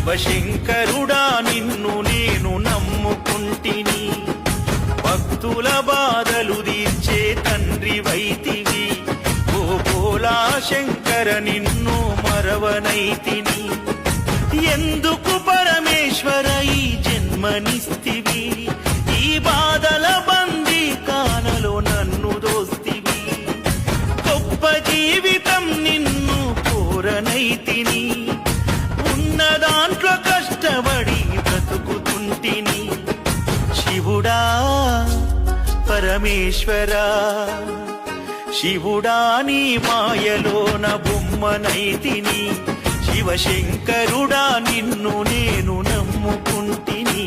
శివశంకరుడా నిన్ను నేను నమ్ముకుంటిని, భక్తుల బాధలు తీర్చే తండ్రి వైతివి. ఓ భోలా శంకర నిన్ను మరవనైతిని, ఎందుకు పరమేశ్వర ఈ జన్మనిస్తివి, ఈ బాధల బందీ కానలో నన్ను దోస్తివి. గొప్ప జీవితం నిన్ను కోరనైతిని, ఉన్న దాంట్లో కష్టపడి బ్రతుకుతుంటిని. శివుడా పరమేశ్వరా, శివుడా నీ మాయలోన బొమ్మనైతిని, శివశంకరుడా నిన్ను నేను నమ్ముకుంటిని.